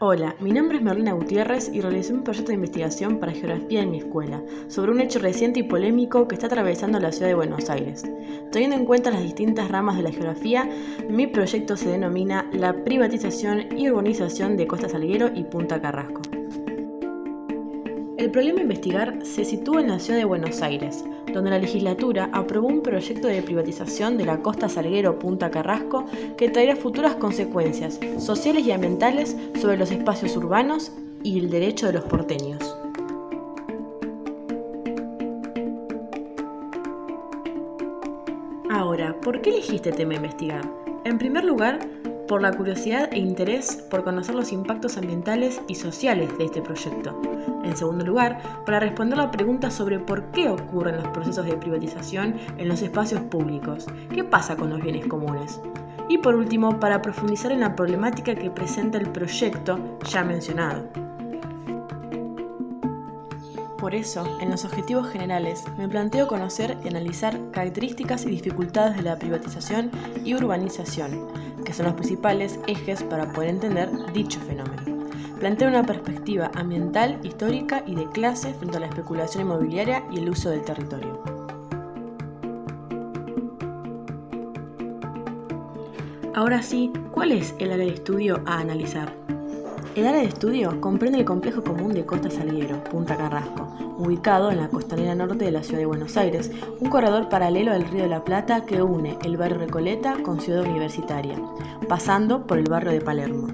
Hola, mi nombre es Merlina Gutiérrez y realicé un proyecto de investigación para geografía en mi escuela sobre un hecho reciente y polémico que está atravesando la ciudad de Buenos Aires. Teniendo en cuenta las distintas ramas de la geografía, mi proyecto se denomina la privatización y urbanización de Costa Salguero y Punta Carrasco. El problema a investigar se sitúa en la ciudad de Buenos Aires, donde la legislatura aprobó un proyecto de privatización de la Costa Salguero-Punta Carrasco que traerá futuras consecuencias sociales y ambientales sobre los espacios urbanos y el derecho de los porteños. Ahora, ¿por qué elegí este tema a investigar? En primer lugar, por la curiosidad e interés por conocer los impactos ambientales y sociales de este proyecto. En segundo lugar, para responder la pregunta sobre por qué ocurren los procesos de privatización en los espacios públicos, qué pasa con los bienes comunes. Y por último, para profundizar en la problemática que presenta el proyecto ya mencionado. Por eso, en los objetivos generales, me planteo conocer y analizar características y dificultades de la privatización y urbanización, que son los principales ejes para poder entender dicho fenómeno. Planteo una perspectiva ambiental, histórica y de clase frente a la especulación inmobiliaria y el uso del territorio. Ahora sí, ¿cuál es el área de estudio a analizar? El área de estudio comprende el complejo común de Costa Salguero, Punta Carrasco, ubicado en la costanera norte de la ciudad de Buenos Aires, un corredor paralelo al Río de la Plata que une el barrio Recoleta con Ciudad Universitaria, pasando por el barrio de Palermo.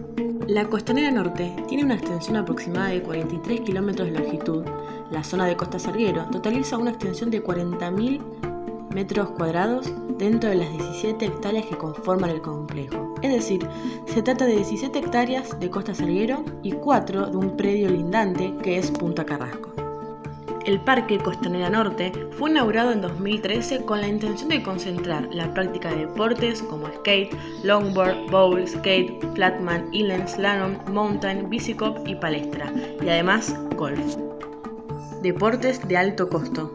La costanera norte tiene una extensión aproximada de 43 kilómetros de longitud. La zona de Costa Salguero totaliza una extensión de 40.000 metros cuadrados dentro de las 17 hectáreas que conforman el complejo. Es decir, se trata de 17 hectáreas de Costa Salguero y 4 de un predio lindante que es Punta Carrasco. El Parque Costanera Norte fue inaugurado en 2013 con la intención de concentrar la práctica de deportes como skate, longboard, bowl, skate, flatman, inline slalom, mountain, biciclop y palestra, y además golf. Deportes de alto costo.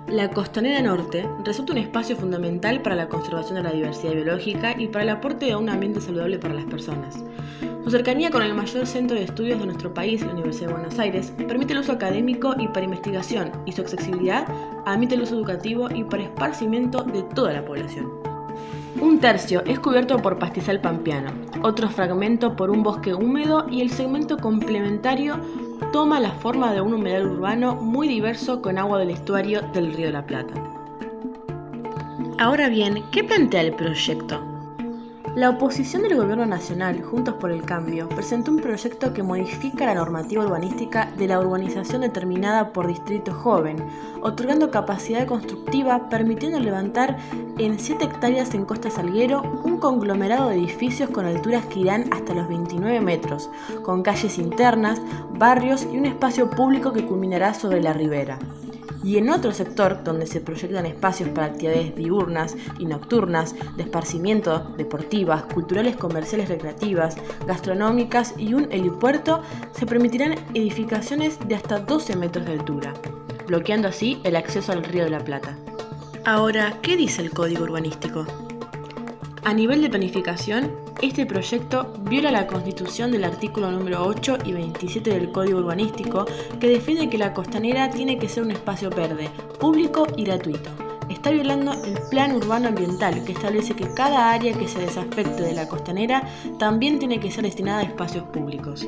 La Costanera Norte resulta un espacio fundamental para la conservación de la diversidad biológica y para el aporte a un ambiente saludable para las personas. Su cercanía con el mayor centro de estudios de nuestro país, la Universidad de Buenos Aires, permite el uso académico y para investigación, y su accesibilidad admite el uso educativo y para esparcimiento de toda la población. Un tercio es cubierto por pastizal pampeano, otro fragmento por un bosque húmedo y el segmento complementario toma la forma de un humedal urbano muy diverso con agua del estuario del Río de la Plata. Ahora bien, ¿qué plantea el proyecto? La oposición del Gobierno Nacional, Juntos por el Cambio, presentó un proyecto que modifica la normativa urbanística de la urbanización determinada por distrito joven, otorgando capacidad constructiva, permitiendo levantar en 7 hectáreas en Costa Salguero un conglomerado de edificios con alturas que irán hasta los 29 metros, con calles internas, barrios y un espacio público que culminará sobre la ribera. Y en otro sector, donde se proyectan espacios para actividades diurnas y nocturnas, de esparcimiento, deportivas, culturales, comerciales, recreativas, gastronómicas y un helipuerto, se permitirán edificaciones de hasta 12 metros de altura, bloqueando así el acceso al Río de la Plata. Ahora, ¿qué dice el Código Urbanístico? A nivel de planificación, este proyecto viola la Constitución del artículo número 8 y 27 del Código Urbanístico, que define que la costanera tiene que ser un espacio verde, público y gratuito. Está violando el Plan Urbano Ambiental, que establece que cada área que se desafecte de la costanera también tiene que ser destinada a espacios públicos.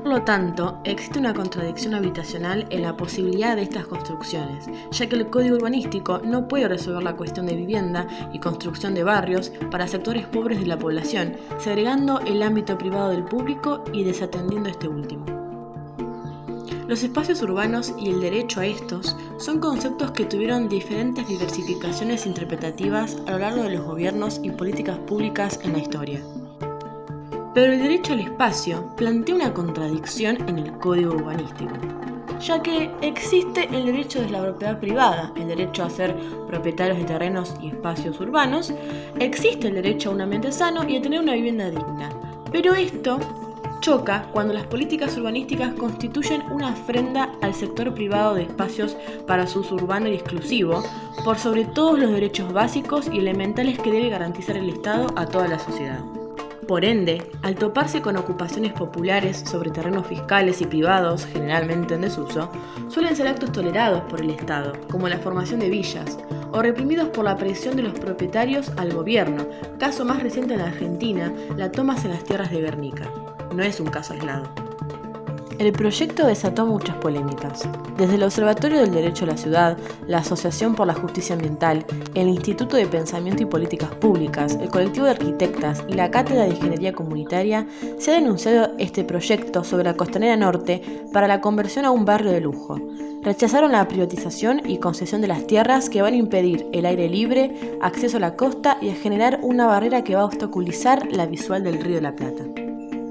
Por lo tanto, existe una contradicción habitacional en la posibilidad de estas construcciones, ya que el Código Urbanístico no puede resolver la cuestión de vivienda y construcción de barrios para sectores pobres de la población, segregando el ámbito privado del público y desatendiendo este último. Los espacios urbanos y el derecho a estos son conceptos que tuvieron diferentes diversificaciones interpretativas a lo largo de los gobiernos y políticas públicas en la historia. Pero el derecho al espacio plantea una contradicción en el Código Urbanístico, ya que existe el derecho de la propiedad privada, el derecho a ser propietarios de terrenos y espacios urbanos, existe el derecho a un ambiente sano y a tener una vivienda digna, pero esto choca cuando las políticas urbanísticas constituyen una afrenta al sector privado de espacios para su uso urbano y exclusivo, por sobre todos los derechos básicos y elementales que debe garantizar el Estado a toda la sociedad. Por ende, al toparse con ocupaciones populares sobre terrenos fiscales y privados, generalmente en desuso, suelen ser actos tolerados por el Estado, como la formación de villas, o reprimidos por la presión de los propietarios al gobierno, caso más reciente en la Argentina, la toma en las tierras de Guernica. No es un caso aislado. El proyecto desató muchas polémicas. Desde el Observatorio del Derecho a la Ciudad, la Asociación por la Justicia Ambiental, el Instituto de Pensamiento y Políticas Públicas, el Colectivo de Arquitectas y la Cátedra de Ingeniería Comunitaria, se ha denunciado este proyecto sobre la Costanera Norte para la conversión a un barrio de lujo. Rechazaron la privatización y concesión de las tierras que van a impedir el aire libre, acceso a la costa y a generar una barrera que va a obstaculizar la visual del Río de la Plata.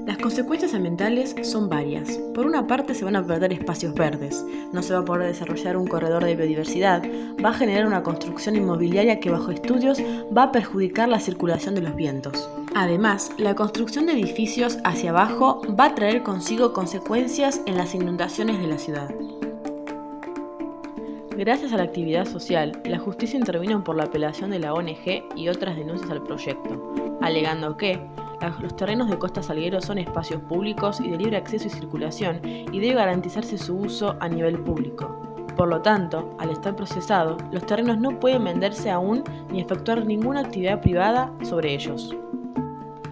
Las consecuencias ambientales son varias. Por una parte, se van a perder espacios verdes, no se va a poder desarrollar un corredor de biodiversidad, va a generar una construcción inmobiliaria que bajo estudios va a perjudicar la circulación de los vientos. Además, la construcción de edificios hacia abajo va a traer consigo consecuencias en las inundaciones de la ciudad. Gracias a la actividad social, la justicia intervino por la apelación de la ONG y otras denuncias al proyecto, alegando que los terrenos de Costa Salguero son espacios públicos y de libre acceso y circulación y debe garantizarse su uso a nivel público. Por lo tanto, al estar procesado, los terrenos no pueden venderse aún ni efectuar ninguna actividad privada sobre ellos.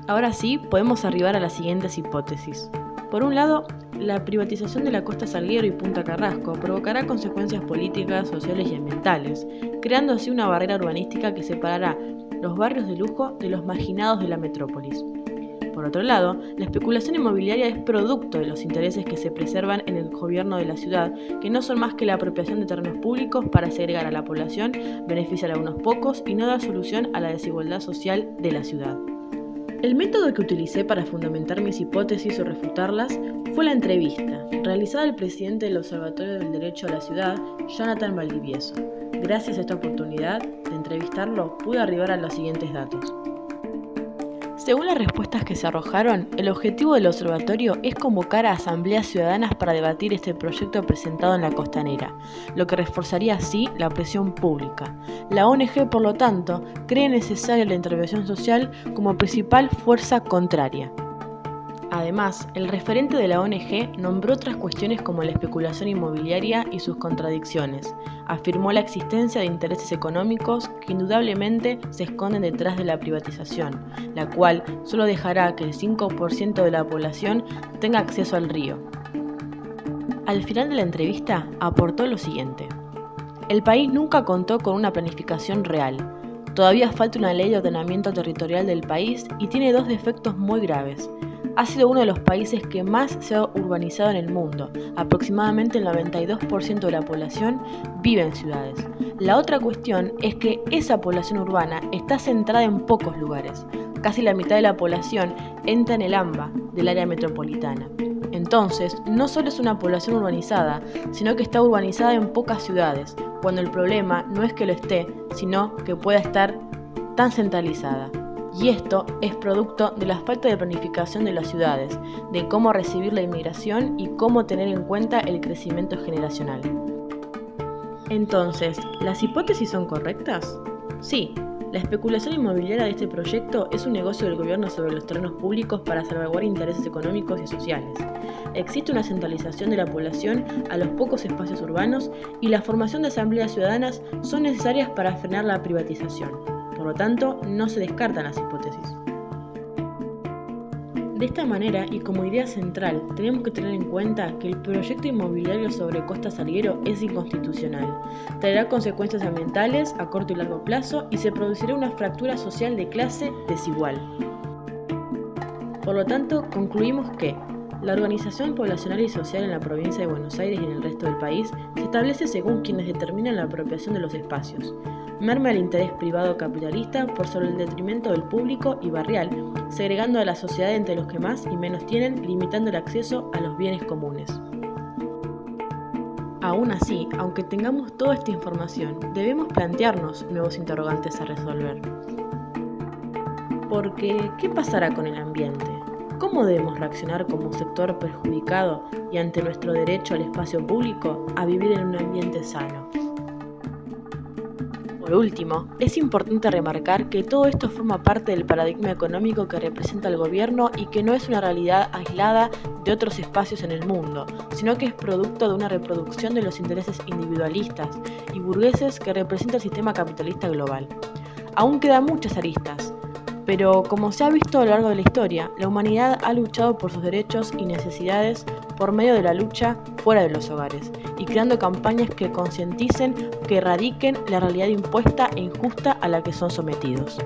Ahora sí, podemos arribar a las siguientes hipótesis. Por un lado, la privatización de la Costa Salguero y Punta Carrasco provocará consecuencias políticas, sociales y ambientales, creando así una barrera urbanística que separará los barrios de lujo de los marginados de la metrópolis. Por otro lado, la especulación inmobiliaria es producto de los intereses que se preservan en el gobierno de la ciudad, que no son más que la apropiación de terrenos públicos para segregar a la población, beneficiar a unos pocos y no dar solución a la desigualdad social de la ciudad. El método que utilicé para fundamentar mis hipótesis o refutarlas fue la entrevista, realizada al presidente del Observatorio del Derecho a la Ciudad, Jonathan Valdivieso. Gracias a esta oportunidad de entrevistarlo, pude arribar a los siguientes datos. Según las respuestas que se arrojaron, el objetivo del observatorio es convocar a asambleas ciudadanas para debatir este proyecto presentado en la Costanera, lo que reforzaría así la presión pública. La ONG, por lo tanto, cree necesaria la intervención social como principal fuerza contraria. Además, el referente de la ONG nombró otras cuestiones como la especulación inmobiliaria y sus contradicciones. Afirmó la existencia de intereses económicos que indudablemente se esconden detrás de la privatización, la cual solo dejará que el 5% de la población tenga acceso al río. Al final de la entrevista, aportó lo siguiente: el país nunca contó con una planificación real. Todavía falta una ley de ordenamiento territorial del país y tiene dos defectos muy graves. Ha sido uno de los países que más se ha urbanizado en el mundo. Aproximadamente el 92% de la población vive en ciudades. La otra cuestión es que esa población urbana está centrada en pocos lugares. Casi la mitad de la población entra en el AMBA del área metropolitana. Entonces, no solo es una población urbanizada, sino que está urbanizada en pocas ciudades, cuando el problema no es que lo esté, sino que pueda estar tan centralizada. Y esto es producto de la falta de planificación de las ciudades, de cómo recibir la inmigración y cómo tener en cuenta el crecimiento generacional. Entonces, ¿las hipótesis son correctas? Sí, la especulación inmobiliaria de este proyecto es un negocio del gobierno sobre los terrenos públicos para salvaguardar intereses económicos y sociales. Existe una centralización de la población a los pocos espacios urbanos y la formación de asambleas ciudadanas son necesarias para frenar la privatización. Por lo tanto, no se descartan las hipótesis. De esta manera, y como idea central, tenemos que tener en cuenta que el proyecto inmobiliario sobre Costa Salguero es inconstitucional. Traerá consecuencias ambientales a corto y largo plazo y se producirá una fractura social de clase desigual. Por lo tanto, concluimos que la organización poblacional y social en la provincia de Buenos Aires y en el resto del país se establece según quienes determinan la apropiación de los espacios. Merma el interés privado capitalista por sobre el detrimento del público y barrial, segregando a la sociedad entre los que más y menos tienen, limitando el acceso a los bienes comunes. Aún así, aunque tengamos toda esta información, debemos plantearnos nuevos interrogantes a resolver. Porque, ¿qué pasará con el ambiente? ¿Cómo debemos reaccionar como sector perjudicado y ante nuestro derecho al espacio público a vivir en un ambiente sano? Por último, es importante remarcar que todo esto forma parte del paradigma económico que representa el gobierno y que no es una realidad aislada de otros espacios en el mundo, sino que es producto de una reproducción de los intereses individualistas y burgueses que representa el sistema capitalista global. Aún quedan muchas aristas, pero como se ha visto a lo largo de la historia, la humanidad ha luchado por sus derechos y necesidades por medio de la lucha fuera de los hogares y creando campañas que concienticen, que erradiquen la realidad impuesta e injusta a la que son sometidos.